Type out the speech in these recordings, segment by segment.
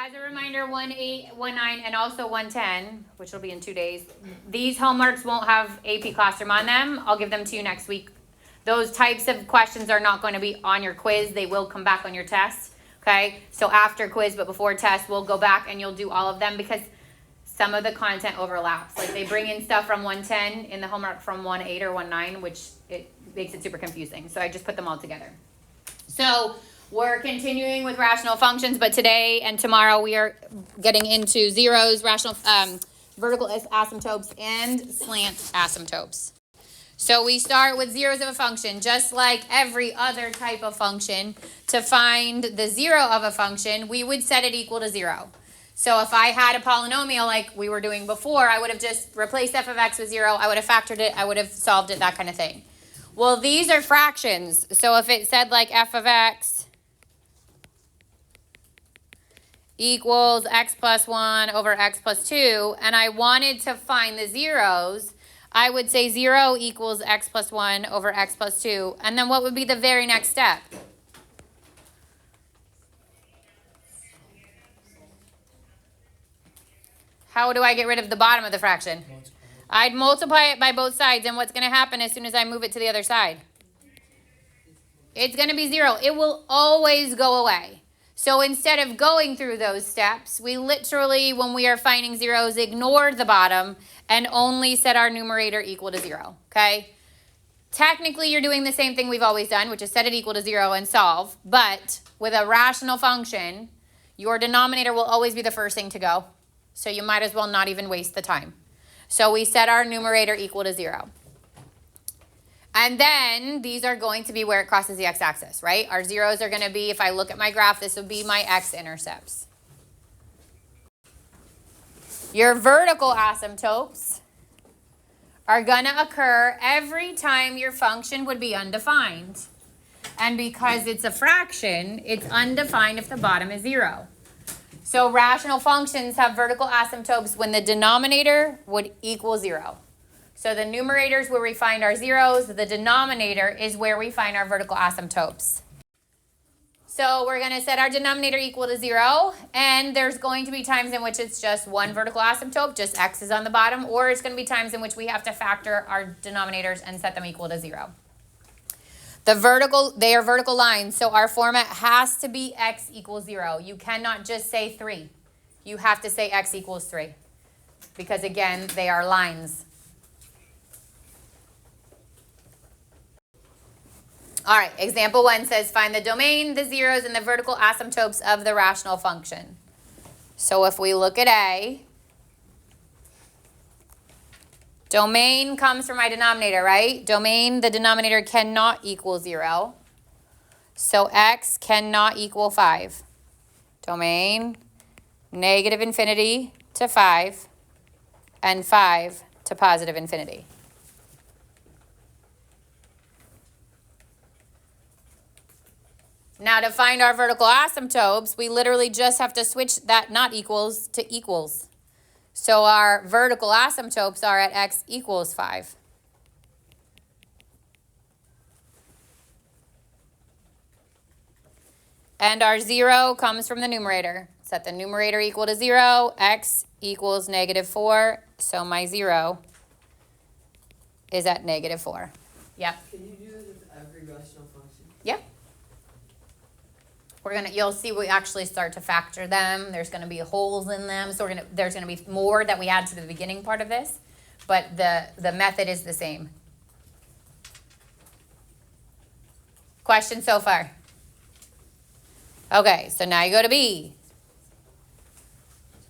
As a reminder, 18, 19, and also 110, which will be in 2 days, these homeworks won't have AP Classroom on them. I'll give them to you next week. Those types of questions are not going to be on your quiz. They will come back on your test, okay? So after quiz, but before test, we'll go back and you'll do all of them because some of the content overlaps. Like they bring in stuff from 110 in the homework from 18 or 19, which it makes it super confusing. So I just put them all together. So we're continuing with rational functions, but today and tomorrow we are getting into zeros, rational, vertical asymptotes, and slant asymptotes. So we start with zeros of a function, just like every other type of function. To find the zero of a function, we would set it equal to 0. So if I had a polynomial like we were doing before, I would have just replaced f of x with 0. I would have factored it. I would have solved it, that kind of thing. Well, these are fractions. So if it said like f of x equals x plus 1 over x plus 2, and I wanted to find the zeros, I would say 0 equals x plus 1 over x plus 2. And then what would be the very next step? How do I get rid of the bottom of the fraction? I'd multiply it by both sides, and what's going to happen as soon as I move it to the other side? It's going to be 0. It will always go away. So instead of going through those steps, we literally, when we are finding zeros, ignore the bottom and only set our numerator equal to 0, okay? Technically, you're doing the same thing we've always done, which is set it equal to 0 and solve. But with a rational function, your denominator will always be the first thing to go. So you might as well not even waste the time. So we set our numerator equal to 0. And then these are going to be where it crosses the x-axis, right? Our zeros are going to be, if I look at my graph, this would be my x-intercepts. Your vertical asymptotes are going to occur every time your function would be undefined. And because it's a fraction, it's undefined if the bottom is 0. So rational functions have vertical asymptotes when the denominator would equal 0. So the numerator is where we find our zeros. The denominator is where we find our vertical asymptotes. So we're going to set our denominator equal to 0. And there's going to be times in which it's just one vertical asymptote, just x is on the bottom. Or it's going to be times in which we have to factor our denominators and set them equal to 0. They are vertical lines. So our format has to be x equals 0. You cannot just say 3. You have to say x equals 3. Because again, they are lines. All right, example 1 says, find the domain, the zeros, and the vertical asymptotes of the rational function. So if we look at A, domain comes from my denominator, right? Domain, the denominator cannot equal 0. So x cannot equal 5. Domain, negative infinity to 5, and 5 to positive infinity. Now to find our vertical asymptotes, we literally just have to switch that not equals to equals. So our vertical asymptotes are at x equals 5. And our 0 comes from the numerator. Set the numerator equal to 0, x equals negative 4. So my 0 is at negative 4. Yep. Can you do this with every rational function? Yep. You'll see we actually start to factor them. There's going to be holes in them. So there's going to be more that we add to the beginning part of this. But the method is the same. Question so far? Okay, so now you go to B.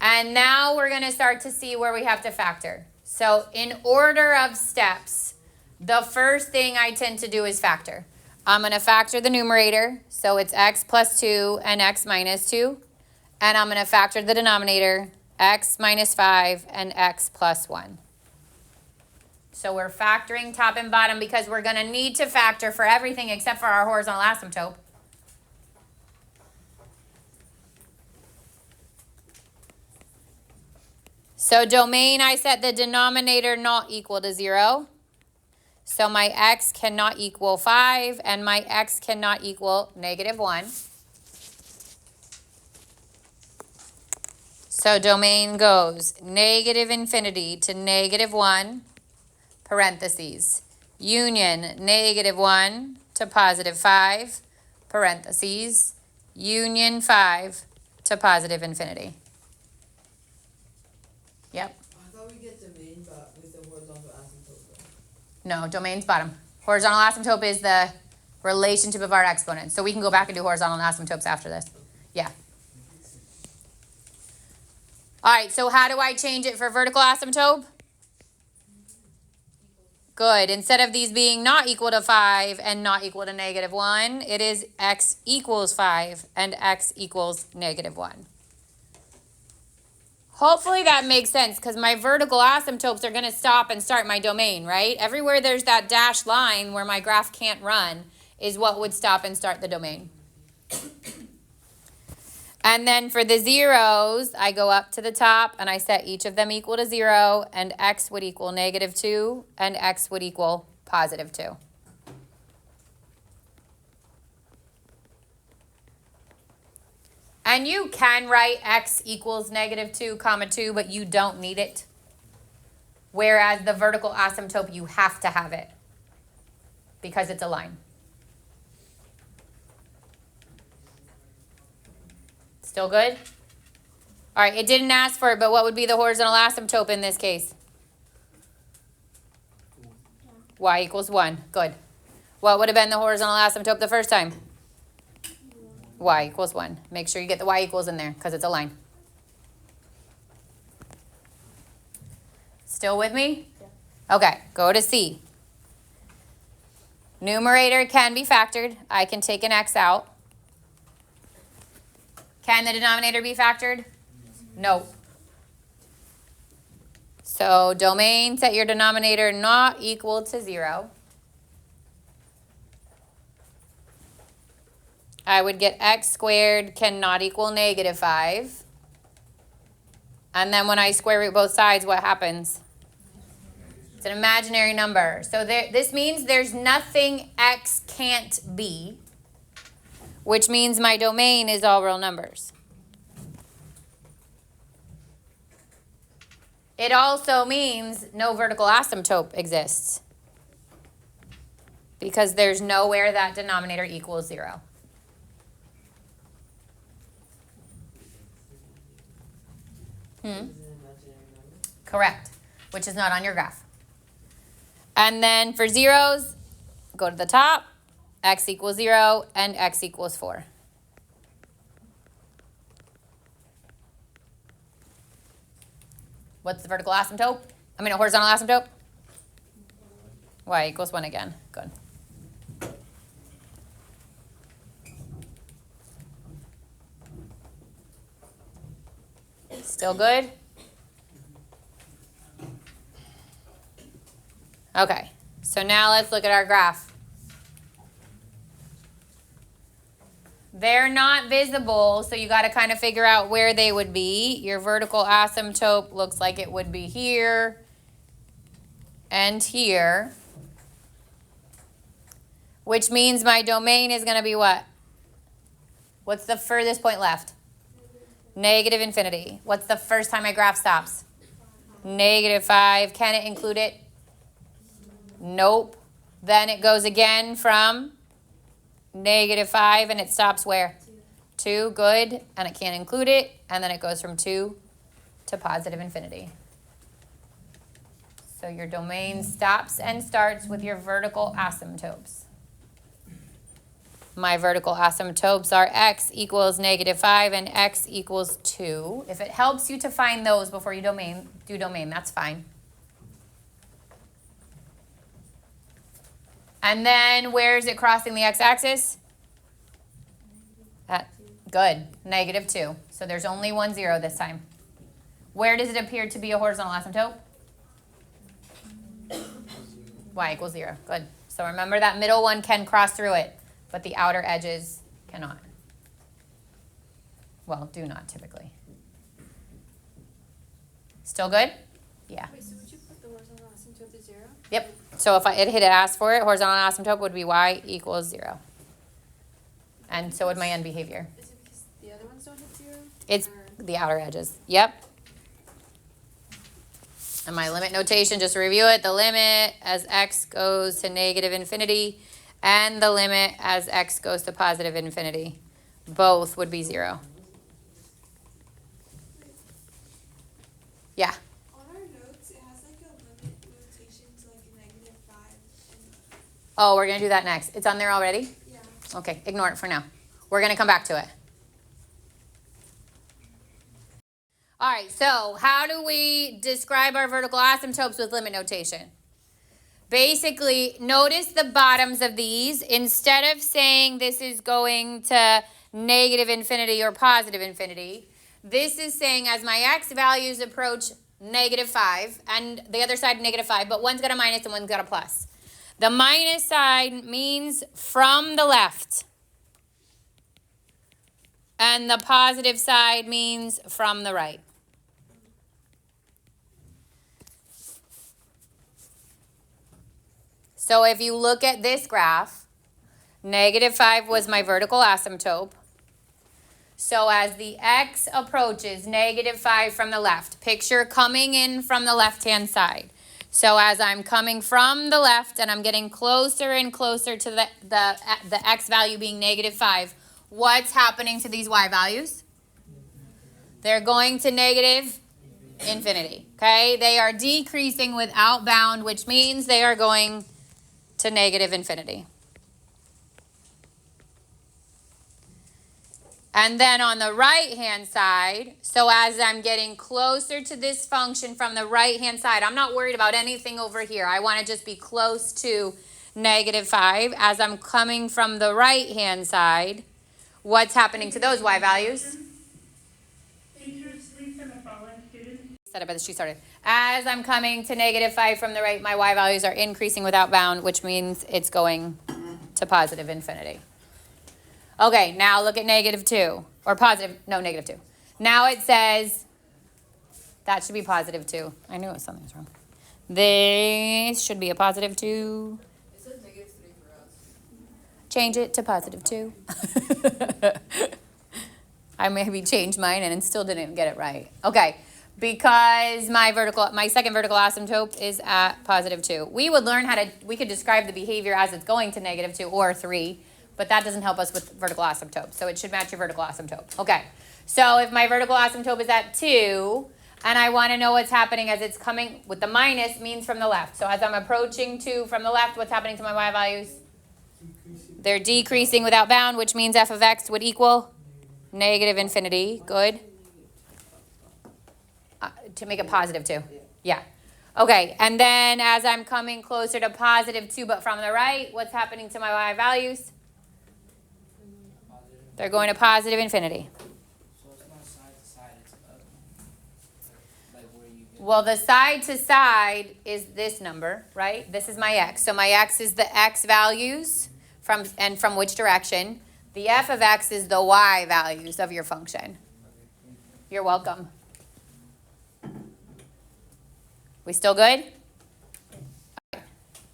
And now we're going to start to see where we have to factor. So in order of steps, the first thing I tend to do is factor. I'm going to factor the numerator, so it's x plus 2 and x minus 2. And I'm going to factor the denominator, x minus 5 and x plus 1. So we're factoring top and bottom because we're going to need to factor for everything except for our horizontal asymptote. So domain, I set the denominator not equal to 0. So my x cannot equal 5, and my x cannot equal negative 1. So domain goes negative infinity to negative 1, parentheses. Union negative 1 to positive 5, parentheses. Union 5 to positive infinity. Yep. I thought we get domain but with the horizontal asymptote. No, domain's bottom. Horizontal asymptote is the relationship of our exponents. So we can go back and do horizontal asymptotes after this. Yeah. All right, so how do I change it for vertical asymptote? Good. Instead of these being not equal to 5 and not equal to negative 1, it is x equals 5 and x equals negative 1. Hopefully that makes sense because my vertical asymptotes are going to stop and start my domain, right? Everywhere there's that dashed line where my graph can't run is what would stop and start the domain. And then for the zeros, I go up to the top and I set each of them equal to 0, and x would equal negative 2 and x would equal positive 2. And you can write x equals negative 2, comma 2, but you don't need it. Whereas the vertical asymptote, you have to have it because it's a line. Still good? All right, it didn't ask for it, but what would be the horizontal asymptote in this case? Y equals 1. Good. What would have been the horizontal asymptote the first time? Y equals 1. Make sure you get the y equals in there because it's a line. Still with me? Yeah. Okay, go to C. Numerator can be factored. I can take an x out. Can the denominator be factored? No. So domain, set your denominator not equal to 0. I would get x squared cannot equal negative 5. And then when I square root both sides, what happens? It's an imaginary number. So this means there's nothing x can't be, which means my domain is all real numbers. It also means no vertical asymptote exists because there's nowhere that denominator equals 0. Correct, which is not on your graph. And then for zeros, go to the top, x equals 0 and x equals 4. What's the vertical asymptote? I mean a horizontal asymptote? Y equals 1 again. Good. Still good? Okay, so now let's look at our graph. They're not visible, so you got to kind of figure out where they would be. Your vertical asymptote looks like it would be here and here, which means my domain is going to be what? What's the furthest point left? Negative infinity. What's the first time my graph stops? Negative 5. Can it include it? Nope. Then it goes again from negative 5 and it stops where? 2. Good. And it can't include it. And then it goes from 2 to positive infinity. So your domain stops and starts with your vertical asymptotes. My vertical asymptotes are x equals negative 5 and x equals 2. If it helps you to find those before you do domain, that's fine. And then where is it crossing the x-axis? Good, negative 2. So there's only 1 0 this time. Where does it appear to be a horizontal asymptote? Y equals 0. Good. So remember that middle one can cross through it, but the outer edges cannot. Well, do not typically. Still good? Yeah. Wait, so would you put the horizontal asymptote to 0? Yep. So if it asked for it, horizontal asymptote would be y equals 0. And so would my end behavior. Is it because the other ones don't hit 0? It's Or- the outer edges. Yep. And my limit notation, just to review it, the limit as x goes to negative infinity and the limit as x goes to positive infinity, both would be 0. Yeah. On our notes, it has like a limit notation to like a -5. Oh, we're going to do that next. It's on there already? Yeah. Okay, ignore it for now. We're going to come back to it. All right, so how do we describe our vertical asymptotes with limit notation? Basically, notice the bottoms of these. Instead of saying this is going to negative infinity or positive infinity, this is saying as my x values approach -5, and the other side -5, but one's got a minus and one's got a plus. The minus side means from the left, and the positive side means from the right. So if you look at this graph, -5 was my vertical asymptote. So as the x approaches -5 from the left, picture coming in from the left-hand side. So as I'm coming from the left and I'm getting closer and closer to the x value being -5, what's happening to these y values? They're going to negative infinity, okay? They are decreasing without bound, which means they are going to negative infinity. And then on the right-hand side, so as I'm getting closer to this function from the right-hand side, I'm not worried about anything over here. I want to just be close to -5. As I'm coming from the right-hand side, what's happening to those y values? She started. As I'm coming to -5 from the right, my y values are increasing without bound, which means it's going to positive infinity. Okay, now look at -2, or positive, no, -2. Now it says, that should be +2. I knew something was wrong. This should be a +2. It says -3 for us. Change it to +2. I maybe changed mine and still didn't get it right. Okay. Because my second vertical asymptote is at +2. We would learn we could describe the behavior as it's going to -2 or 3, but that doesn't help us with vertical asymptote. So it should match your vertical asymptote. Okay, so if my vertical asymptote is at 2, and I want to know what's happening as it's coming with the minus means from the left. So as I'm approaching 2 from the left, what's happening to my y values? They're decreasing without bound, which means f of x would equal negative infinity. Good. To make it +2. Yeah. Okay, and then as I'm coming closer to +2, but from the right, what's happening to my y values? They're going to positive infinity. So it's not side to side, it's up. Like where you get. Well, the side to side is this number, right? This is my x. So my x is the x values from which direction. The f of x is the y values of your function. You're welcome. We still good?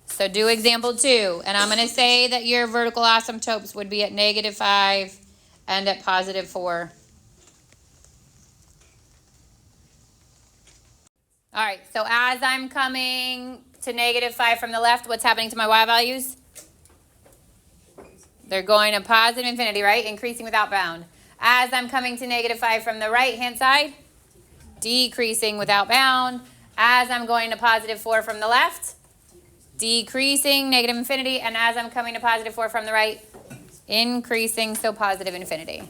So do example 2, and I'm going to say that your vertical asymptotes would be at -5 and at +4. All right, so as I'm coming to -5 from the left, what's happening to my y values? They're going to positive infinity, right? Increasing without bound. As I'm coming to -5 from the right-hand side, decreasing without bound. As I'm going to +4 from the left, decreasing, negative infinity. And as I'm coming to +4 from the right, increasing, so positive infinity.